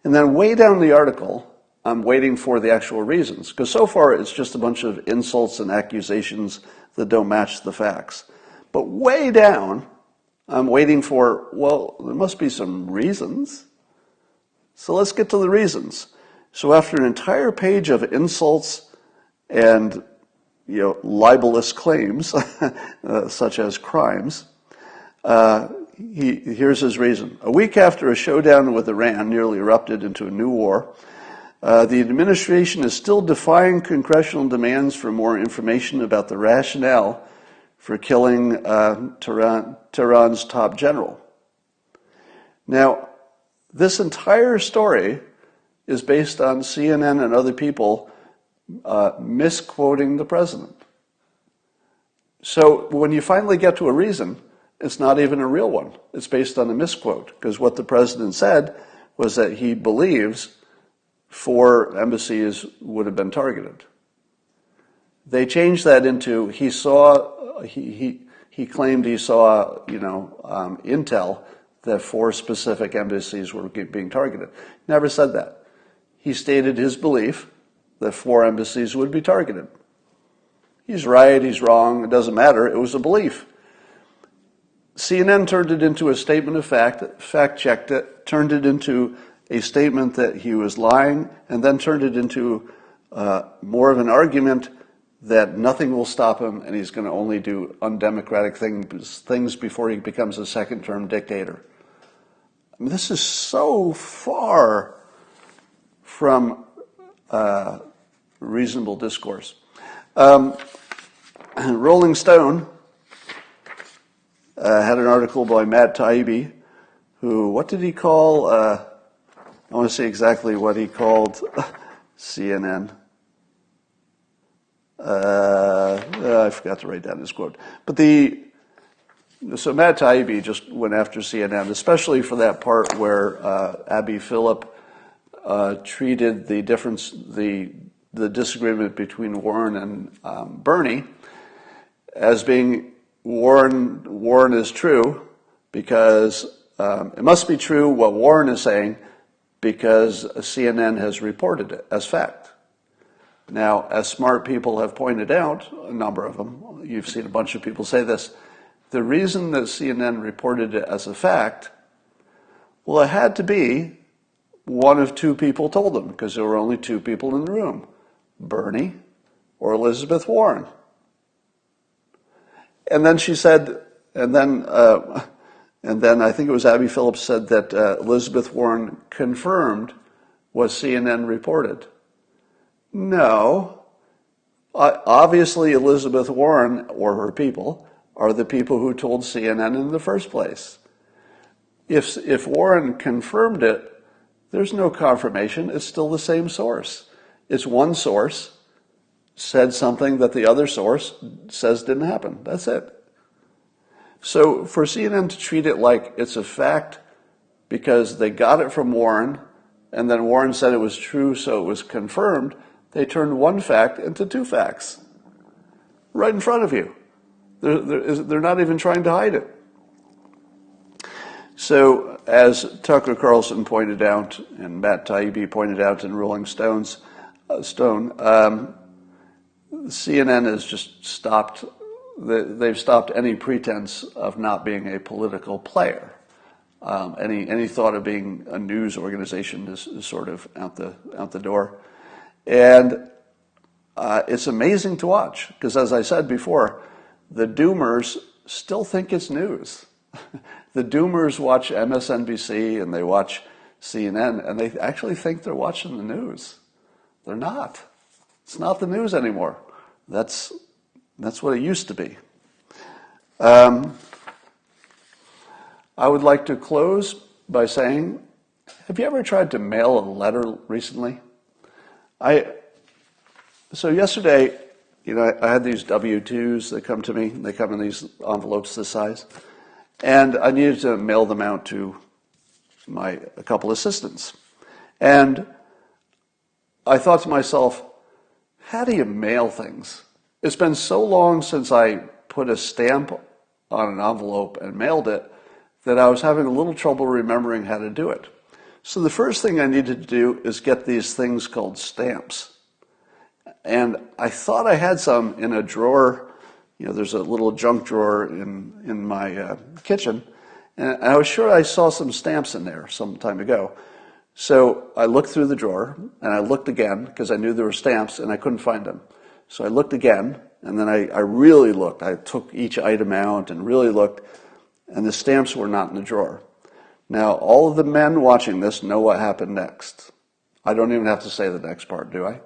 A: And then way down the article, I'm waiting for the actual reasons, because so far it's just a bunch of insults and accusations that don't match the facts. But way down, I'm waiting for, well, there must be some reasons. So let's get to the reasons. So after an entire page of insults and libelous claims, such as crimes, here's his reason. A week after a showdown with Iran nearly erupted into a new war, the administration is still defying congressional demands for more information about the rationale for killing Tehran's top general. Now, this entire story is based on CNN and other people misquoting the president. So when you finally get to a reason, it's not even a real one. It's based on a misquote, because what the president said was that he believes 4 embassies would have been targeted. They changed that into he claimed he saw intel that 4 specific embassies were being targeted. Never said that. He stated his belief that 4 embassies would be targeted. He's right, he's wrong, it doesn't matter, it was a belief. CNN turned it into a statement of fact-checked it, turned it into a statement that he was lying, and then turned it into more of an argument that nothing will stop him and he's going to only do undemocratic things before he becomes a second-term dictator. I mean, this is so far from reasonable discourse. Rolling Stone had an article by Matt Taibbi, who, what did he call, I want to see exactly what he called CNN. I forgot to write down his quote. So Matt Taibbi just went after CNN, especially for that part where Abby Phillip treated the disagreement between Warren and Bernie as being Warren is true because it must be true what Warren is saying because CNN has reported it as fact. Now, as smart people have pointed out, a number of them, you've seen a bunch of people say this, the reason that CNN reported it as a fact, well, it had to be one of 2 people told them because there were only 2 people in the room, Bernie or Elizabeth Warren. And then she said, and then I think it was Abby Phillips said that Elizabeth Warren confirmed what CNN reported. No. Obviously, Elizabeth Warren or her people are the people who told CNN in the first place. If Warren confirmed it, there's no confirmation. It's still the same source. It's one source said something that the other source says didn't happen. That's it. So for CNN to treat it like it's a fact because they got it from Warren, and then Warren said it was true, so it was confirmed, they turned one fact into 2 facts. Right in front of you. They're not even trying to hide it. So as Tucker Carlson pointed out, and Matt Taibbi pointed out in Rolling Stone, CNN has just stopped, they've stopped any pretense of not being a political player. Any thought of being a news organization is sort of out the door. And it's amazing to watch, because as I said before, the doomers still think it's news. The doomers watch MSNBC and they watch CNN, and they actually think they're watching the news. They're not. It's not the news anymore. That's what it used to be. I would like to close by saying, have you ever tried to mail a letter recently? So yesterday, I had these W-2s that come to me. They come in these envelopes this size. And I needed to mail them out to a couple assistants. And I thought to myself, how do you mail things? It's been so long since I put a stamp on an envelope and mailed it that I was having a little trouble remembering how to do it. So the first thing I needed to do is get these things called stamps. And I thought I had some in a drawer. There's a little junk drawer in my kitchen. And I was sure I saw some stamps in there some time ago. So I looked through the drawer, and I looked again, because I knew there were stamps, and I couldn't find them. So I looked again, and then I really looked. I took each item out and really looked, and the stamps were not in the drawer. Now, all of the men watching this know what happened next. I don't even have to say the next part, do I?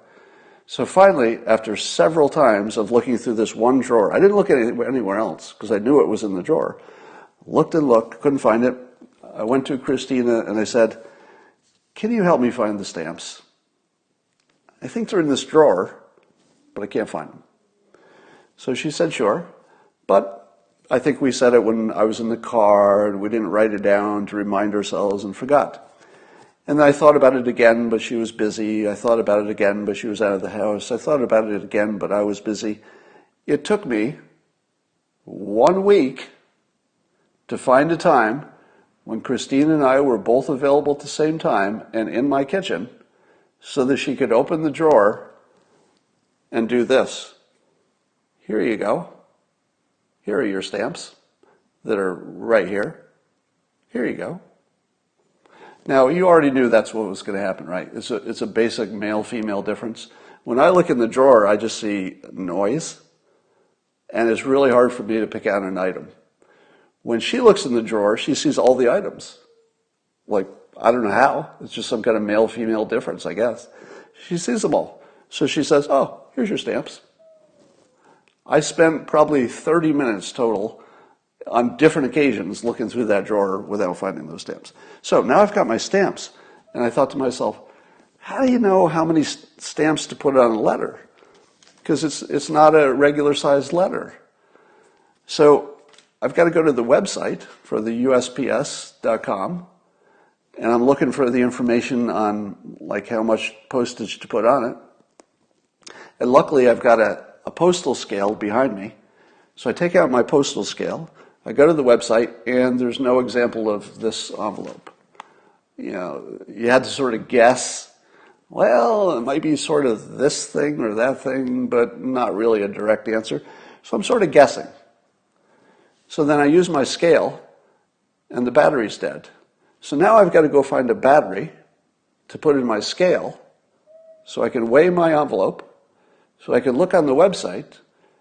A: So finally, after several times of looking through this one drawer, I didn't look at anywhere else because I knew it was in the drawer. Looked and looked, couldn't find it. I went to Christina and I said, "Can you help me find the stamps? I think they're in this drawer, but I can't find them." So she said, "Sure." But I think we said it when I was in the car and we didn't write it down to remind ourselves and forgot. And I thought about it again, but she was busy. I thought about it again, but she was out of the house. I thought about it again, but I was busy. It took me 1 week to find a time when Christine and I were both available at the same time and in my kitchen so that she could open the drawer and do this. Here you go. Here are your stamps that are right here. Here you go. Now, you already knew that's what was going to happen, right? It's a basic male-female difference. When I look in the drawer, I just see noise, and it's really hard for me to pick out an item. When she looks in the drawer, she sees all the items. Like, I don't know how. It's just some kind of male-female difference, I guess. She sees them all. So she says, "Oh, here's your stamps." I spent probably 30 minutes total on different occasions looking through that drawer without finding those stamps. So now I've got my stamps, and I thought to myself, how do you know how many stamps to put on a letter? Because it's not a regular sized letter. So I've got to go to the website for the USPS.com, and I'm looking for the information on like how much postage to put on it. And luckily I've got a postal scale behind me. So I take out my postal scale, I go to the website, and there's no example of this envelope. You know, you had to sort of guess, well, it might be sort of this thing or that thing, but not really a direct answer. So I'm sort of guessing. So then I use my scale, and the battery's dead. So now I've got to go find a battery to put in my scale so I can weigh my envelope, so I can look on the website,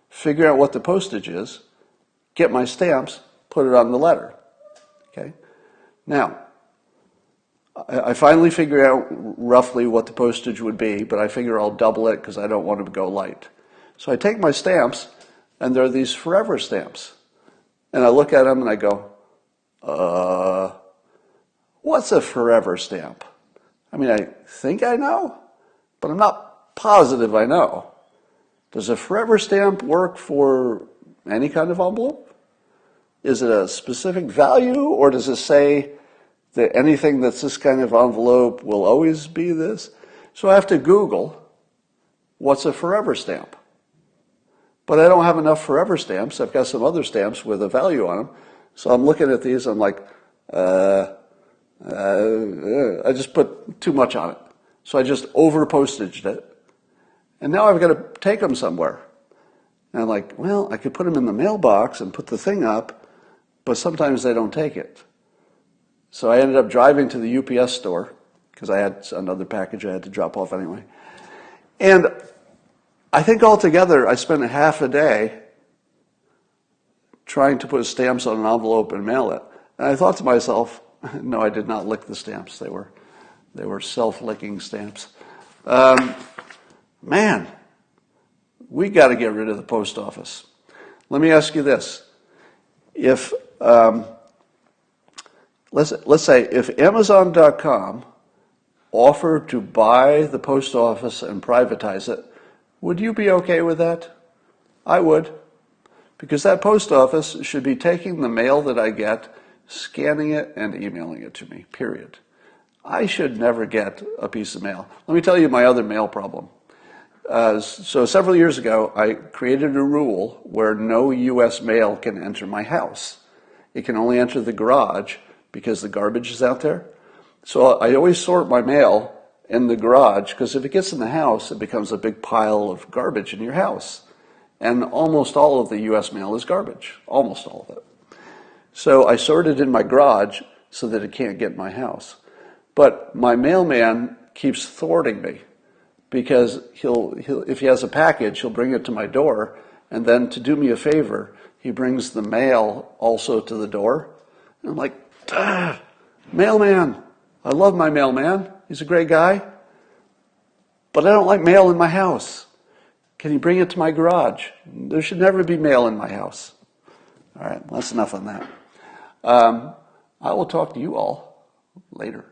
A: figure out what the postage is, get my stamps, put it on the letter. Okay? Now, I finally figure out roughly what the postage would be, but I figure I'll double it because I don't want to go light. So I take my stamps, and there are these forever stamps. And I look at them and I go, what's a forever stamp? I mean, I think I know, but I'm not positive I know. Does a forever stamp work for any kind of envelope? Is it a specific value, or does it say that anything that's this kind of envelope will always be this? So I have to Google, what's a forever stamp? But I don't have enough forever stamps. I've got some other stamps with a value on them. So I'm looking at these, I'm like, I just put too much on it. So I just over-postaged it. And now I've got to take them somewhere. And I'm like, well, I could put them in the mailbox and put the thing up, but sometimes they don't take it. So I ended up driving to the UPS store, because I had another package I had to drop off anyway. And I think altogether I spent a half a day trying to put stamps on an envelope and mail it. And I thought to myself, no, I did not lick the stamps. They were self-licking stamps. Man, we got to get rid of the post office. Let me ask you this. If, let's say, if Amazon.com offered to buy the post office and privatize it, would you be okay with that? I would. Because that post office should be taking the mail that I get, scanning it, and emailing it to me, period. I should never get a piece of mail. Let me tell you my other mail problem. So several years ago, I created a rule where no U.S. mail can enter my house. It can only enter the garage because the garbage is out there. So I always sort my mail in the garage, because if it gets in the house, it becomes a big pile of garbage in your house. And almost all of the U.S. mail is garbage, almost all of it. So I sort it in my garage so that it can't get in my house. But my mailman keeps thwarting me because he'll if he has a package, he'll bring it to my door, and then to do me a favor, he brings the mail also to the door. And I'm like, mailman, I love my mailman. He's a great guy. But I don't like mail in my house. Can you bring it to my garage? There should never be mail in my house. All right, that's enough on that. I will talk to you all later.